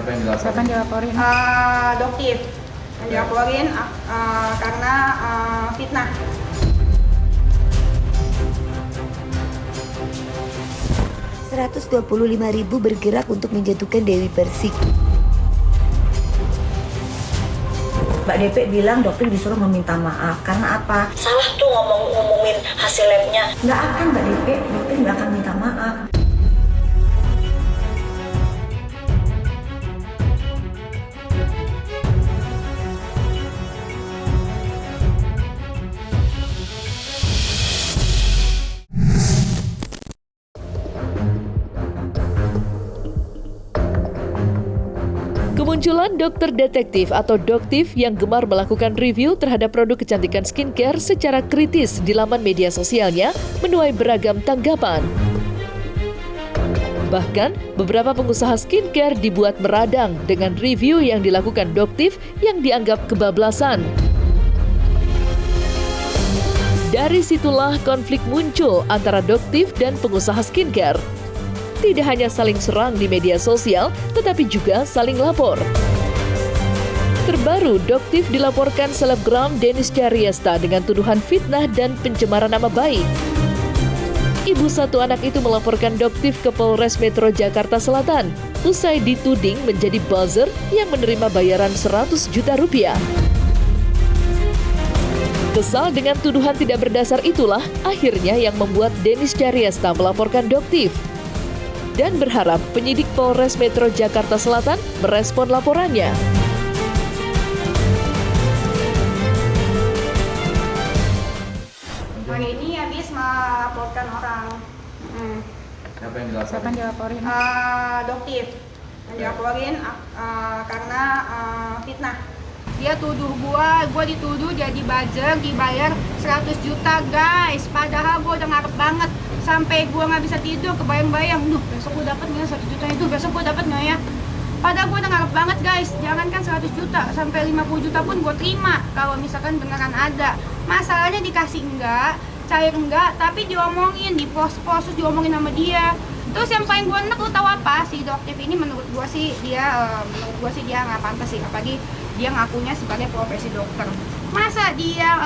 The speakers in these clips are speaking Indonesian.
Siapa yang dilaporin? Doktif yang dilaporin karena fitnah. Rp125.000 bergerak untuk menjatuhkan Dewi Persik. Mbak DP bilang dokter disuruh meminta maaf. Karena apa? Salah tuh ngomongin hasil labnya. Nggak akan Mbak DP, dokter nggak akan minta maaf. Kemunculan dokter detektif atau doktif yang gemar melakukan review terhadap produk kecantikan skincare secara kritis di laman media sosialnya menuai beragam tanggapan. Bahkan, beberapa pengusaha skincare dibuat meradang dengan review yang dilakukan doktif yang dianggap kebablasan. Dari situlah konflik muncul antara doktif dan pengusaha skincare. Tidak hanya saling serang di media sosial, tetapi juga saling lapor. Terbaru, doktif dilaporkan selebgram Dennis Chariesta dengan tuduhan fitnah dan pencemaran nama baik. Ibu satu anak itu melaporkan doktif ke Polres Metro Jakarta Selatan, usai dituding menjadi buzzer yang menerima bayaran 100 juta rupiah. Kesal dengan tuduhan tidak berdasar itulah akhirnya yang membuat Dennis Chariesta melaporkan doktif dan berharap penyidik Polres Metro Jakarta Selatan merespon laporannya. Hari ini habis melaporkan orang. Siapa yang dilaporin? Doktif yang dilaporin karena fitnah. Dia tuduh gua dituduh jadi buzzer, dibayar 100 juta guys. Padahal gua udah ngarep banget. Sampai gue nggak bisa tidur, kebayang-bayang, besok gue dapet nggak 100 juta itu, besok gue dapet nggak ya? Padahal gue udah ngarep banget guys, jangankan 100 juta, sampai 50 juta pun gue terima kalau misalkan beneran ada. Masalahnya dikasih enggak, cair enggak, tapi diomongin, di post-post, terus diomongin sama dia. Terus yang paling gue enek, lu tahu apa? Si doktif ini menurut gue sih dia nggak pantas sih, apalagi dia ngakunya sebagai profesi dokter. Masa dia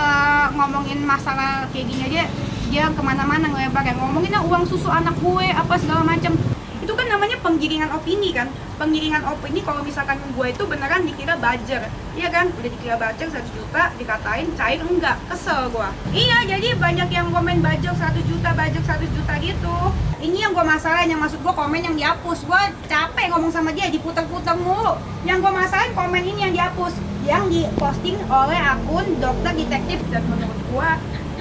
ngomongin masalah kayak gini aja, dia kemana-mana ngelebar, ngomongin uang susu anak gue apa segala macam. Itu kan namanya penggiringan opini kan. Penggiringan opini kalau misalkan gue itu beneran dikira buzzer, iya kan? Udah dikira buzzer 100 juta, dikatain cair enggak, kesel gue. Iya, jadi banyak yang komen buzzer 100 juta gitu. Ini yang gue masalahin, yang maksud gue komen yang dihapus. Gue capek ngomong sama dia, diputar-putar mulu. Yang gue masalahin komen ini yang dihapus, yang diposting oleh akun dokter detektif. Dan menurut gue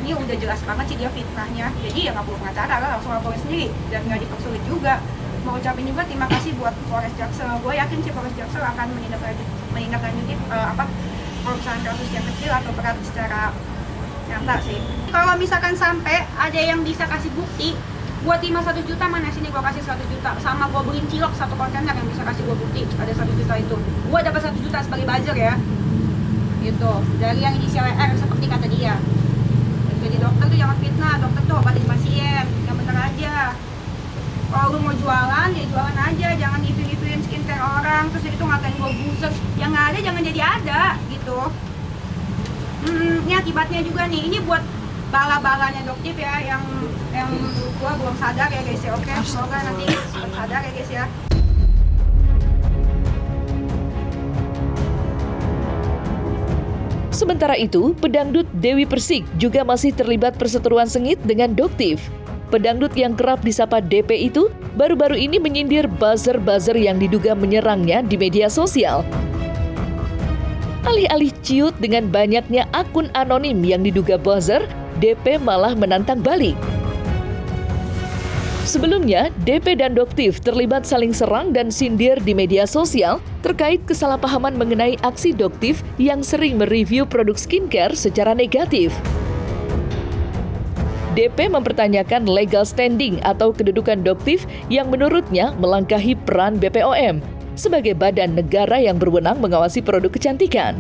ini udah jelas banget sih dia fitnahnya. Jadi ya nggak perlu pengacara lah, langsung laporin sendiri dan nggak dipersulit juga. Mau ucapin juga terima kasih buat Polres Jaksel. Gue yakin sih Polres Jaksel akan menindaklanjuti kalau misalkan kasus yang kecil atau berat secara nyata sih. Kalau misalkan sampai ada yang bisa kasih bukti, gue terima 1 juta, mana sini gue kasih 100 juta. Sama gue beliin cilok 1 kontainer yang bisa kasih gue bukti ada 1 juta itu. Gue dapat 1 juta sebagai buzzer ya. Gitu. Dari yang inisial R seperti kata dia. Jadi dokter tuh jangan fitnah, dokter tuh obatin pasien, yang bener aja. Kalau lu mau jualan, ya jualan aja, jangan review-reviewin skincare orang, terus itu ngatain gue buzzer. Yang nggak ada jangan jadi ada, gitu. Ini akibatnya juga nih, ini buat bala-balanya doktif ya, yang gue belum sadar ya guys ya. Oke, semoga nanti sadar ya guys ya. Sementara itu, pedangdut Dewi Persik juga masih terlibat perseteruan sengit dengan doktif. Pedangdut yang kerap disapa DP itu baru-baru ini menyindir buzzer-buzzer yang diduga menyerangnya di media sosial. Alih-alih ciut dengan banyaknya akun anonim yang diduga buzzer, DP malah menantang balik. Sebelumnya, DP dan doktif terlibat saling serang dan sindir di media sosial terkait kesalahpahaman mengenai aksi doktif yang sering mereview produk skincare secara negatif. DP mempertanyakan legal standing atau kedudukan doktif yang menurutnya melangkahi peran BPOM sebagai badan negara yang berwenang mengawasi produk kecantikan.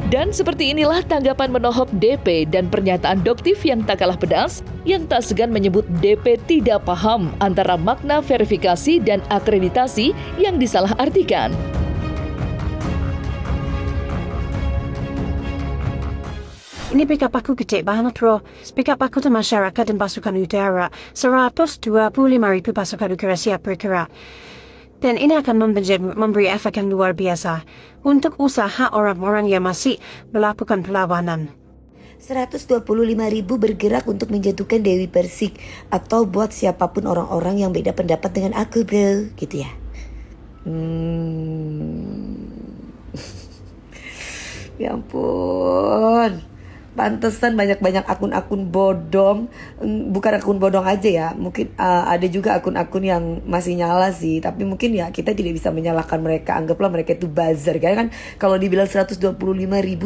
Dan seperti inilah tanggapan menohok DP dan pernyataan Doktif yang tak kalah pedas, yang tak segan menyebut DP tidak paham antara makna verifikasi dan akreditasi yang disalahartikan. Ini pick up aku kecil banget bro. Pick up aku ke masyarakat dan pasukan udara 125.000 pasukan udara siap bergerak. Dan ini akan memberi efek yang luar biasa untuk usaha orang-orang yang masih melakukan perlawanan. 125.000 bergerak untuk menjatuhkan Dewi Persik atau buat siapapun orang-orang yang beda pendapat dengan aku bro, gitu ya. Ya ampun. Pantesan banyak-banyak akun-akun bodong. Bukan akun bodong aja ya. Mungkin ada juga akun-akun yang masih nyala sih. Tapi mungkin ya kita tidak bisa menyalahkan mereka. Anggaplah mereka itu buzzer. Karena kan kalau dibilang 125.000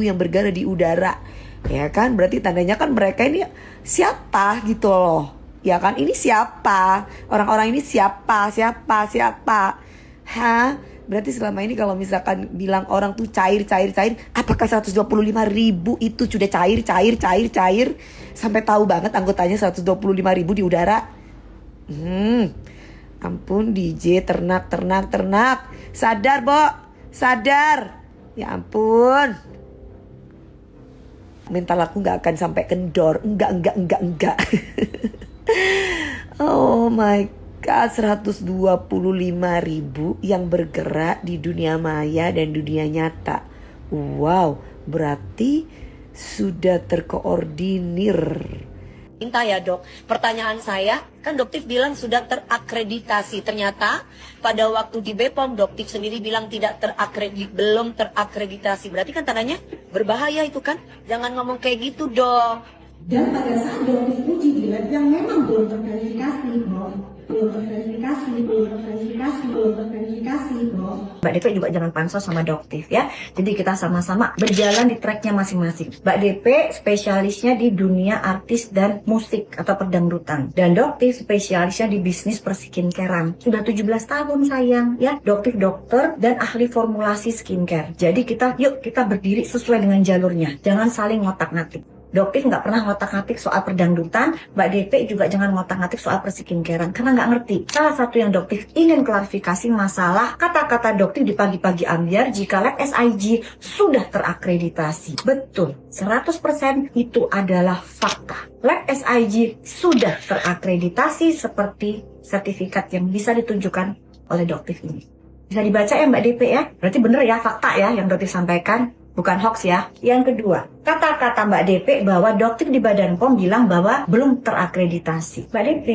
yang bergerak di udara, ya kan berarti tandanya kan mereka ini siapa gitu loh. Ya kan ini siapa? Orang-orang ini siapa? Hah? Berarti selama ini kalau misalkan bilang orang tuh cair, apakah 125.000 itu sudah cair sampai tahu banget anggotanya 125.000 di udara? Ampun DJ, ternak. Sadar, Bo. Sadar. Ya ampun. Mental aku gak akan sampai kendor. Enggak. Oh my God. 125.000 yang bergerak di dunia maya dan dunia nyata. Wow, berarti sudah terkoordinir. Minta ya dok, pertanyaan saya, kan Doktif bilang sudah terakreditasi. Ternyata pada waktu di BPOM Doktif sendiri bilang belum terakreditasi. Berarti kan tandanya berbahaya itu kan? Jangan ngomong kayak gitu dong. Dan pada saat Doktif uji di lab yang memang belum terverifikasi, belum terverifikasi, Mbak DP juga jangan pansos sama Doktif ya. Jadi kita sama-sama berjalan di tracknya masing-masing. Mbak DP spesialisnya di dunia artis dan musik atau perdangdutan. Dan Doktif spesialisnya di bisnis perskincarean. Sudah 17 tahun sayang ya. Doktif dokter dan ahli formulasi skincare. Jadi kita berdiri sesuai dengan jalurnya. Jangan saling ngotak-ngatik. Doktif nggak pernah ngotak-ngatik soal perdangdutan, Mbak DP juga jangan ngotak-ngatik soal perskincarean karena nggak ngerti. Salah satu yang Doktif ingin klarifikasi masalah kata-kata Doktif di pagi-pagi ambiar jika lab SIG sudah terakreditasi. Betul, 100% itu adalah fakta. Lab SIG sudah terakreditasi seperti sertifikat yang bisa ditunjukkan oleh Doktif ini. Bisa dibaca ya Mbak DP ya? Berarti bener ya fakta ya yang Doktif sampaikan? Bukan hoax ya. Yang kedua, kata-kata Mbak DP bahwa Doktif di Badan POM bilang bahwa belum terakreditasi. Mbak DP,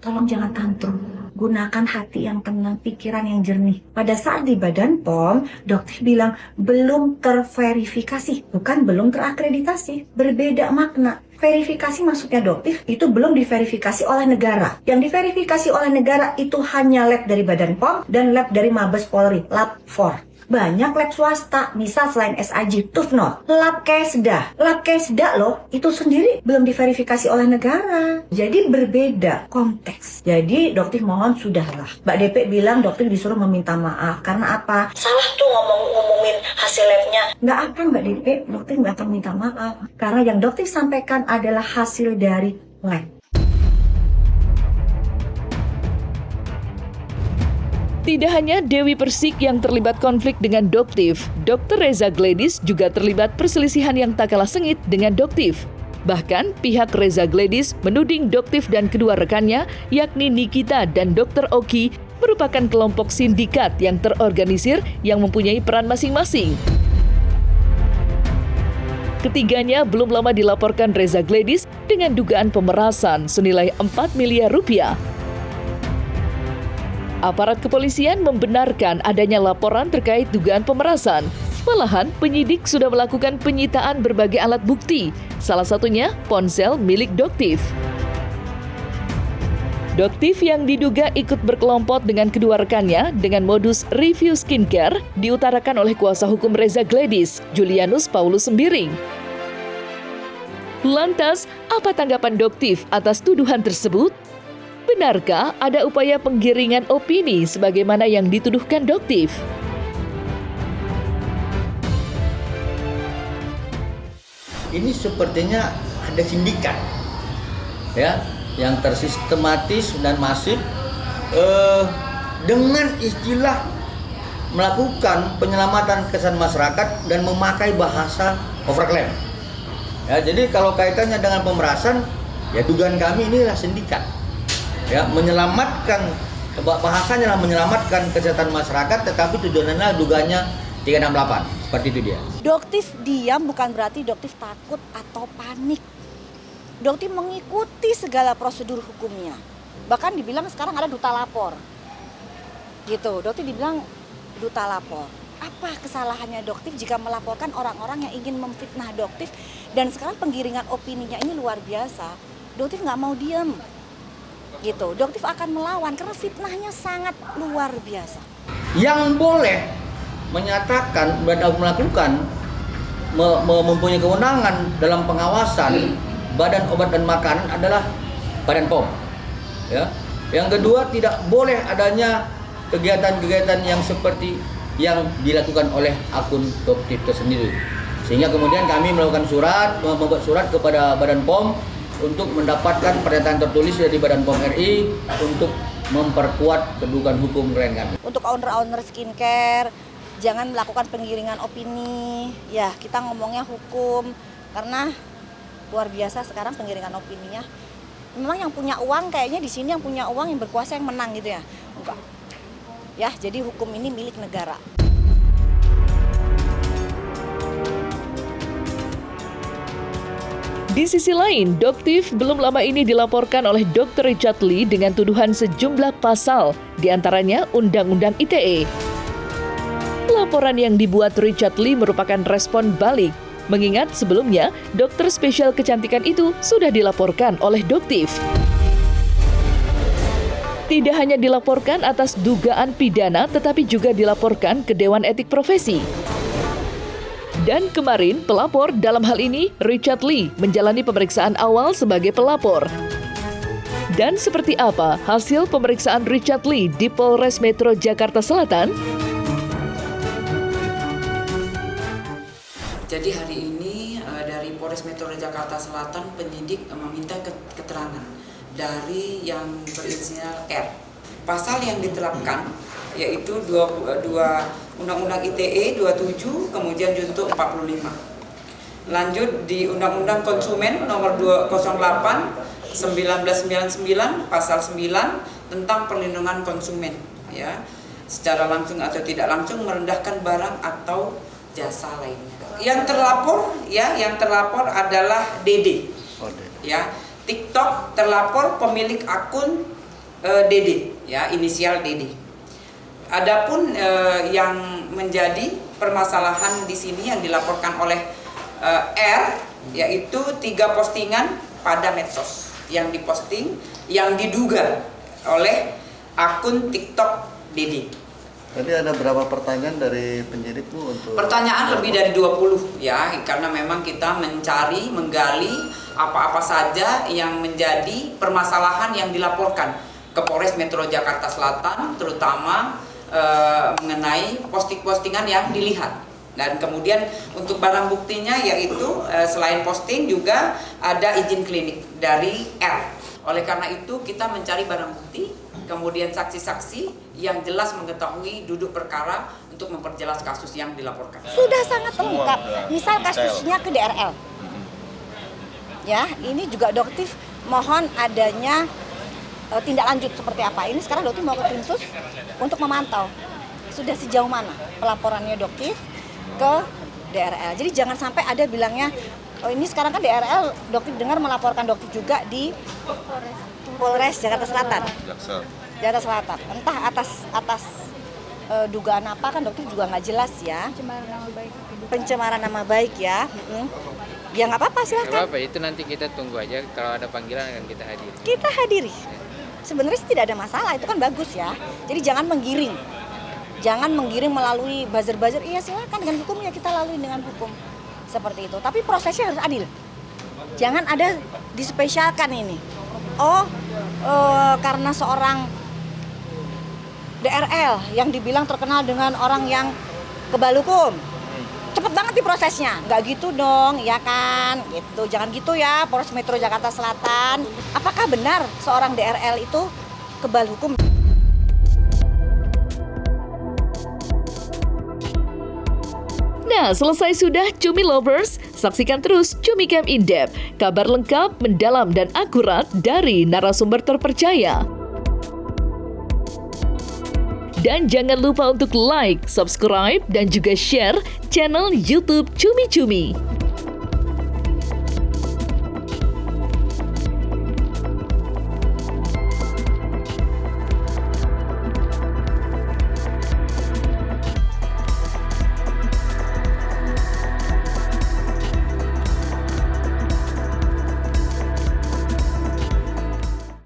tolong jangan tantrum. Gunakan hati yang tenang, pikiran yang jernih. Pada saat di Badan POM, Doktif bilang belum terverifikasi, bukan belum terakreditasi. Berbeda makna. Verifikasi maksudnya Doktif itu belum diverifikasi oleh negara. Yang diverifikasi oleh negara itu hanya lab dari Badan POM dan lab dari Mabes Polri, lab 4. Banyak lab swasta, misal selain SIG, TUFNOT, lab Kesda loh, itu sendiri belum diverifikasi oleh negara. Jadi berbeda konteks. Jadi Doktif mohon sudahlah. Mbak DP bilang Doktif disuruh meminta maaf. Karena apa? Salah tuh ngomongin hasil labnya. Nggak akan Mbak DP, Doktif nggak akan minta maaf. Karena yang Doktif sampaikan adalah hasil dari lab. Tidak hanya Dewi Persik yang terlibat konflik dengan Doktif, Dr. Reza Gladys juga terlibat perselisihan yang tak kalah sengit dengan Doktif. Bahkan pihak Reza Gladys menuding Doktif dan kedua rekannya, yakni Nikita dan Dr. Oki, merupakan kelompok sindikat yang terorganisir yang mempunyai peran masing-masing. Ketiganya belum lama dilaporkan Reza Gladys dengan dugaan pemerasan senilai 4 miliar rupiah. Aparat kepolisian membenarkan adanya laporan terkait dugaan pemerasan. Malahan, penyidik sudah melakukan penyitaan berbagai alat bukti, salah satunya ponsel milik Doktif. Doktif yang diduga ikut berkelompok dengan kedua rekannya dengan modus review skincare diutarakan oleh kuasa hukum Reza Gladys, Julianus Paulus Sembiring. Lantas, apa tanggapan Doktif atas tuduhan tersebut? Benarkah ada upaya penggiringan opini sebagaimana yang dituduhkan Doktif? ini sepertinya ada sindikat, ya, yang tersistematis dan masif dengan istilah melakukan penyelamatan kesan masyarakat dan memakai bahasa overclaim. Ya, jadi kalau kaitannya dengan pemerasan, ya dugaan kami inilah sindikat. Ya, menyelamatkan, bahasanya lah menyelamatkan kesehatan masyarakat, tetapi tujuannya dugaannya 368. Seperti itu dia. Doktif diam bukan berarti Doktif takut atau panik. Doktif mengikuti segala prosedur hukumnya. Bahkan dibilang sekarang ada duta lapor. Gitu, Doktif dibilang duta lapor. Apa kesalahannya Doktif jika melaporkan orang-orang yang ingin memfitnah Doktif, dan sekarang penggiringan opininya ini luar biasa. Doktif nggak mau diam, gitu. Doktif akan melawan karena fitnahnya sangat luar biasa. Yang boleh menyatakan dan melakukan mempunyai kewenangan dalam pengawasan Badan Obat dan Makanan adalah Badan POM. Ya. Yang kedua, tidak boleh adanya kegiatan-kegiatan yang seperti yang dilakukan oleh akun Doktif tersendiri. Sehingga kemudian kami melakukan membuat surat kepada Badan POM untuk mendapatkan pernyataan tertulis dari Badan POM RI untuk memperkuat kedudukan hukum klien kami. Untuk owner-owner skincare, jangan melakukan penggiringan opini. Ya, kita ngomongnya hukum karena luar biasa sekarang penggiringan opininya. Memang yang punya uang kayaknya di sini yang punya uang yang berkuasa yang menang gitu ya. Enggak. Ya, jadi hukum ini milik negara. Di sisi lain, Doktif belum lama ini dilaporkan oleh Dr. Richard Lee dengan tuduhan sejumlah pasal, diantaranya Undang-Undang ITE. Laporan yang dibuat Richard Lee merupakan respon balik, mengingat sebelumnya dokter spesial kecantikan itu sudah dilaporkan oleh Doktif. Tidak hanya dilaporkan atas dugaan pidana, tetapi juga dilaporkan ke Dewan Etik Profesi. Dan kemarin, pelapor dalam hal ini, Richard Lee, menjalani pemeriksaan awal sebagai pelapor. Dan seperti apa hasil pemeriksaan Richard Lee di Polres Metro Jakarta Selatan? Jadi hari ini dari Polres Metro Jakarta Selatan penyidik meminta keterangan dari yang berinisial R. Pasal yang diterapkan yaitu dua Undang-Undang ITE 27, kemudian junto 45. Lanjut di Undang-Undang Konsumen nomor 208 1999 pasal 9 tentang perlindungan konsumen, ya. Secara langsung atau tidak langsung merendahkan barang atau jasa lainnya. Yang terlapor adalah DD. Ya. TikTok terlapor pemilik akun DD, ya, inisial DD. Adapun yang menjadi permasalahan di sini yang dilaporkan oleh R, yaitu 3 postingan pada medsos yang diposting yang diduga oleh akun TikTok DD. Tadi ada berapa pertanyaan dari penyidik Bu untuk? Pertanyaan lebih dari 20 ya, karena memang kita mencari, menggali apa-apa saja yang menjadi permasalahan yang dilaporkan ke Polres Metro Jakarta Selatan, terutama mengenai postingan yang dilihat. Dan kemudian untuk barang buktinya yaitu selain posting juga ada izin klinik dari R. Oleh karena itu kita mencari barang bukti, kemudian saksi-saksi yang jelas mengetahui duduk perkara untuk memperjelas kasus yang dilaporkan. Sudah sangat lengkap. Misal kasusnya ke DRL. Ya, ini juga Doktif mohon adanya tindak lanjut seperti apa. Ini sekarang Doktif mau ke Timsus untuk memantau sudah sejauh mana pelaporannya Doktif ke DRL. Jadi jangan sampai ada bilangnya, oh ini sekarang kan DRL Doktif dengar melaporkan Doktif juga di Polres Jakarta Selatan. Jakarta Selatan. Entah atas dugaan apa kan Doktif juga nggak jelas ya. Pencemaran nama baik ya. Ya nggak apa-apa silahkan. Nggak apa-apa, itu nanti kita tunggu aja, kalau ada panggilan akan kita hadiri. Kita hadiri. Sebenarnya sih tidak ada masalah, itu kan bagus ya. Jadi jangan menggiring. Jangan menggiring melalui buzzer-buzzer. Iya silakan dengan hukum ya kita lalui dengan hukum. Seperti itu. Tapi prosesnya harus adil. Jangan ada dispesialkan ini. Karena seorang DRL yang dibilang terkenal dengan orang yang kebal hukum. cepet banget nih prosesnya. Nggak gitu dong, ya kan? Gitu, jangan gitu ya, Polres Metro Jakarta Selatan. Apakah benar seorang DRL itu kebal hukum? Nah, selesai sudah Cumi Lovers? Saksikan terus Cumi Camp In Depth, kabar lengkap, mendalam, dan akurat dari narasumber terpercaya. Dan jangan lupa untuk like, subscribe, dan juga share channel YouTube Cumi Cumi.